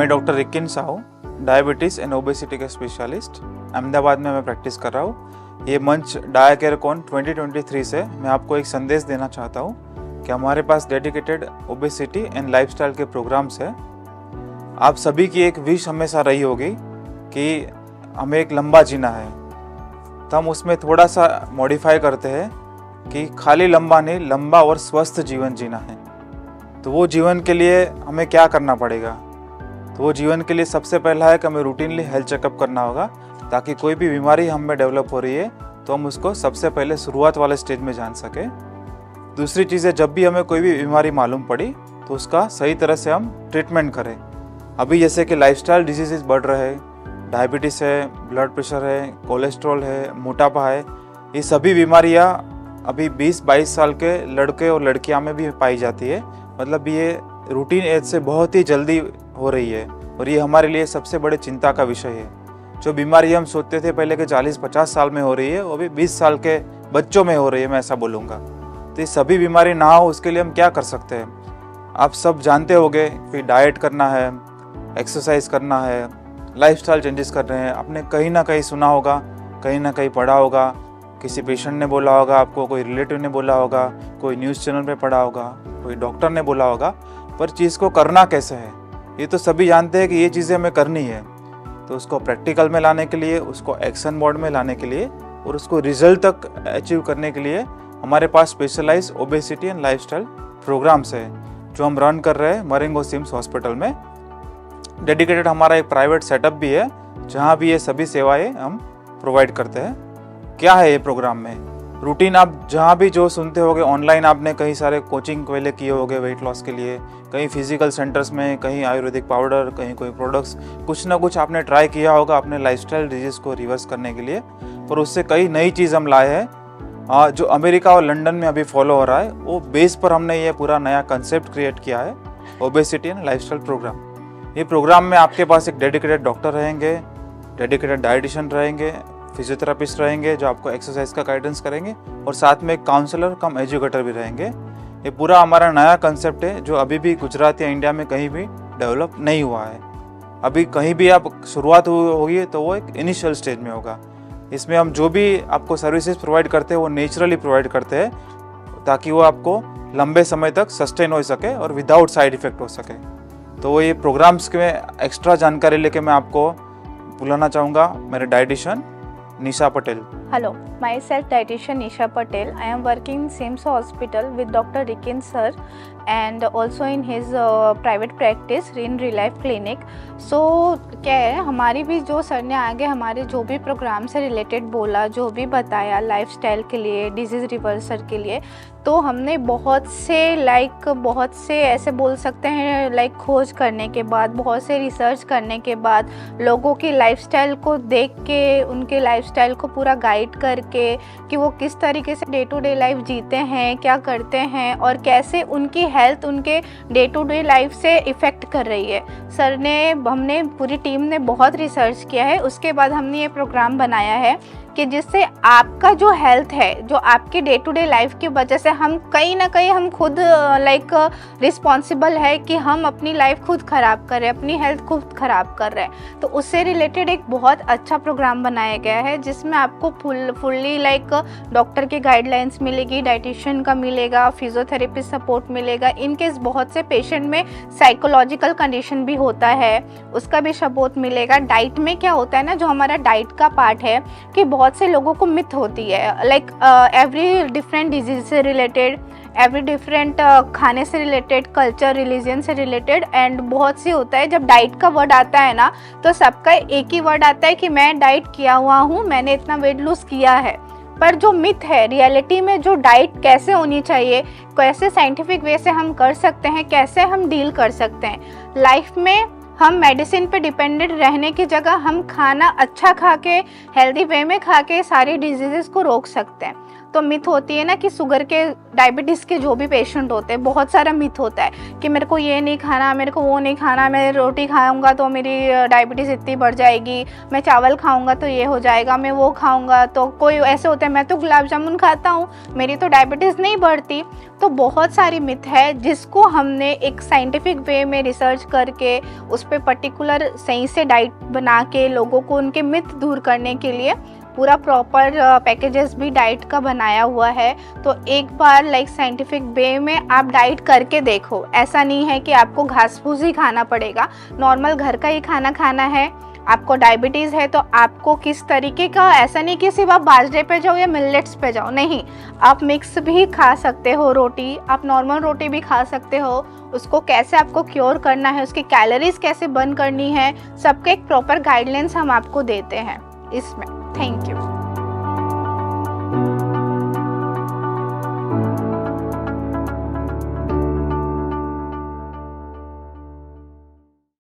मैं doctor रिकिन Sahu, diabetes and obesity का specialist Ahmedabad में मैं प्रैक्टिस कर रहा हूँ। ये मंच डायाकेरकॉन 2023 से मैं आपको एक संदेश देना चाहता हूँ कि हमारे पास डेडिकेटेड ओबेसिटी एंड लाइफस्टाइल के प्रोग्राम्स हैं। आप सभी की एक विश हमेशा रही होगी कि हमें एक लंबा जीना है, तो हम उसमें थोड़ा सा मॉडिफाई करते हैं कि खाली लंबा नहीं, लंबा और स्वस्थ जीवन जीना है। तो वो जीवन के लिए हमें क्या करना पड़ेगा? तो वो जीवन के लिए सबसे पहला है कि हमें रूटीनली हेल्थ चेकअप करना होगा, ताकि कोई भी बीमारी हम में डेवलप हो रही है तो हम उसको सबसे पहले शुरुआत वाले स्टेज में जान सके। दूसरी चीज़ है, जब भी हमें कोई भी बीमारी मालूम पड़ी तो उसका सही तरह से हम ट्रीटमेंट करें। अभी जैसे कि लाइफस्टाइल डिजीज़ बढ़ रहे हैं, डायबिटीज़ है, ब्लड प्रेशर है, कोलेस्ट्रॉल है, मोटापा है, ये सभी बीमारियाँ अभी 20-22 साल के लड़के और लड़कियां में भी पाई जाती है। मतलब ये रूटीन एज से बहुत ही जल्दी हो रही है और ये हमारे लिए सबसे बड़े चिंता का विषय है। जो बीमारी हम सोचते थे पहले के 40-50 साल में हो रही है, वो भी 20 साल के बच्चों में हो रही है, मैं ऐसा बोलूँगा। तो ये सभी बीमारी ना हो उसके लिए हम क्या कर सकते हैं? आप सब जानते होंगे कि डाइट करना है, एक्सरसाइज करना है, लाइफस्टाइल चेंजेस कर रहे हैं। आपने कहीं ना कहीं सुना होगा, कहीं ना कहीं पढ़ा होगा, किसी पेशेंट ने बोला होगा आपको, कोई रिलेटिव ने बोला होगा, कोई न्यूज़ चैनल पे पढ़ा होगा, कोई डॉक्टर ने बोला होगा। पर चीज़ को करना कैसे है ये तो सभी जानते हैं कि ये चीज़ें हमें करनी है। तो उसको प्रैक्टिकल में लाने के लिए, उसको एक्शन मोड में लाने के लिए और उसको रिजल्ट तक अचीव करने के लिए हमारे पास specialised obesity and lifestyle programmes है जो हम रन कर रहे हैं मरेंगो सिम्स हॉस्पिटल में। डेडिकेटेड हमारा एक प्राइवेट सेटअप भी है जहाँ भी ये सभी सेवाएँ हम प्रोवाइड करते हैं। क्या है ये प्रोग्राम में? रूटीन आप जहाँ भी जो सुनते होगे ऑनलाइन, आपने कई सारे कोचिंग पहले किए होंगे वेट लॉस के लिए, कहीं फिजिकल सेंटर्स में, कहीं आयुर्वेदिक पाउडर, कहीं कोई प्रोडक्ट्स, कुछ ना कुछ आपने ट्राई किया होगा अपने लाइफस्टाइल डिजीज़ को रिवर्स करने के लिए। पर उससे कई नई चीज़ हम लाए हैं जो अमेरिका और लंदन में अभी फॉलो हो रहा है। वो बेस पर हमने ये पूरा नया कंसेप्ट क्रिएट किया है, ओबेसिटी एंड लाइफस्टाइल प्रोग्राम। ये प्रोग्राम में आपके पास एक डेडिकेटेड डॉक्टर रहेंगे, डेडिकेटेड डाइटिशियन रहेंगे, फिजियोथेरापिस्ट रहेंगे जो आपको एक्सरसाइज का गाइडेंस करेंगे, और साथ में एक काउंसलर कम एजुकेटर भी रहेंगे। ये पूरा हमारा नया कंसेप्ट है जो अभी भी गुजरात या इंडिया में कहीं भी डेवलप नहीं हुआ है। अभी कहीं भी आप शुरुआत होगी तो वो एक इनिशियल स्टेज में होगा। इसमें हम जो भी आपको सर्विसेज प्रोवाइड करते हैं वो नेचुरली प्रोवाइड करते हैं, ताकि वो आपको लंबे समय तक सस्टेन हो सके और विदाउट साइड इफेक्ट हो सके। तो ये प्रोग्राम्स के एक्स्ट्रा जानकारी लेके मैं आपको बुलाना चाहूँगा मेरे dietitian Nisha Patel. Hello, myself dietitian Nisha Patel. I am working in SIMS Hospital with Dr. Rikin sir and also in his private practice in Real Life Clinic. So क्या है, हमारी भी जो सर ने आगे हमारे जो भी प्रोग्राम से रिलेटेड बोला, जो भी बताया लाइफस्टाइल के लिए, डिजीज़ रिवर्सल के लिए, तो हमने बहुत से ऐसे बोल सकते हैं खोज करने के बाद, बहुत से रिसर्च करने के बाद, लोगों की लाइफस्टाइल को देख के, उनके लाइफस्टाइल को पूरा गाइड करके कि वो किस तरीके से डे टू डे लाइफ जीते हैं, क्या करते हैं और कैसे उनकी हेल्थ उनके डे टू डे लाइफ से इफ़ेक्ट कर रही है। सर ने, हमने पूरी टीम ने बहुत रिसर्च किया है, उसके बाद हमने ये प्रोग्राम बनाया है कि जिससे आपका जो हेल्थ है, जो आपके डे टू डे लाइफ की वजह से हम कहीं ना कहीं हम खुद रिस्पॉन्सिबल है कि हम अपनी लाइफ खुद ख़राब कर रहे हैं, अपनी हेल्थ खुद ख़राब कर रहे हैं। तो उससे रिलेटेड एक बहुत अच्छा प्रोग्राम बनाया गया है जिसमें आपको फुल्ली डॉक्टर की गाइडलाइंस मिलेगी, डाइटिशियन का मिलेगा, फिजियोथेरेपिस्ट सपोर्ट मिलेगा। इनकेस बहुत से पेशेंट में साइकोलॉजिकल कंडीशन भी होता है, उसका भी सपोर्ट मिलेगा। डाइट में क्या होता है ना, जो हमारा डाइट का पार्ट है कि बहुत से लोगों को मिथ होती है एवरी डिफरेंट डिजीज से रिलेटेड, एवरी डिफरेंट खाने से रिलेटेड, कल्चर, रिलीजन से रिलेटेड, एंड बहुत सी होता है जब डाइट का वर्ड आता है ना तो सबका एक ही वर्ड आता है कि मैं डाइट किया हुआ हूँ, मैंने इतना वेट लूज़ किया है। पर जो मिथ है, रियलिटी में जो डाइट कैसे होनी चाहिए, कैसे साइंटिफिक वे से हम कर सकते हैं, कैसे हम डील कर सकते हैं लाइफ में, हम मेडिसिन पे डिपेंडेंट रहने की जगह हम खाना अच्छा खा के, हेल्दी वे में खा के सारी डिजीज़ेस को रोक सकते हैं। तो मिथ होती है ना कि शुगर के, डायबिटीज़ के जो भी पेशेंट होते हैं, बहुत सारा मिथ होता है कि मेरे को ये नहीं खाना, मेरे को वो नहीं खाना, मैं रोटी खाऊंगा तो मेरी डायबिटीज़ इतनी बढ़ जाएगी, मैं चावल खाऊंगा तो ये हो जाएगा, मैं वो खाऊंगा तो, कोई ऐसे होते हैं मैं तो गुलाब जामुन खाता हूँ मेरी तो डायबिटीज़ नहीं बढ़ती। तो बहुत सारी मिथ है जिसको हमने एक साइंटिफिक वे में रिसर्च करके उस पर पर्टिकुलर सही से डाइट बना के लोगों को उनके मिथ दूर करने के लिए पूरा प्रॉपर पैकेजेस भी डाइट का बनाया हुआ है। तो एक बार लाइक साइंटिफिक वे में आप डाइट करके देखो। ऐसा नहीं है कि आपको घास फूस ही खाना पड़ेगा, नॉर्मल घर का ही खाना खाना है। आपको डायबिटीज़ है तो आपको किस तरीके का, ऐसा नहीं कि सिर्फ आप बाजरे पे जाओ या मिलेट्स पे जाओ, नहीं, आप मिक्स भी खा सकते हो रोटी, आप नॉर्मल रोटी भी खा सकते हो। उसको कैसे आपको क्योर करना है, उसकी कैलोरीज कैसे बर्न करनी है, सबके एक प्रॉपर गाइडलाइंस हम आपको देते हैं इसमें। Thank you.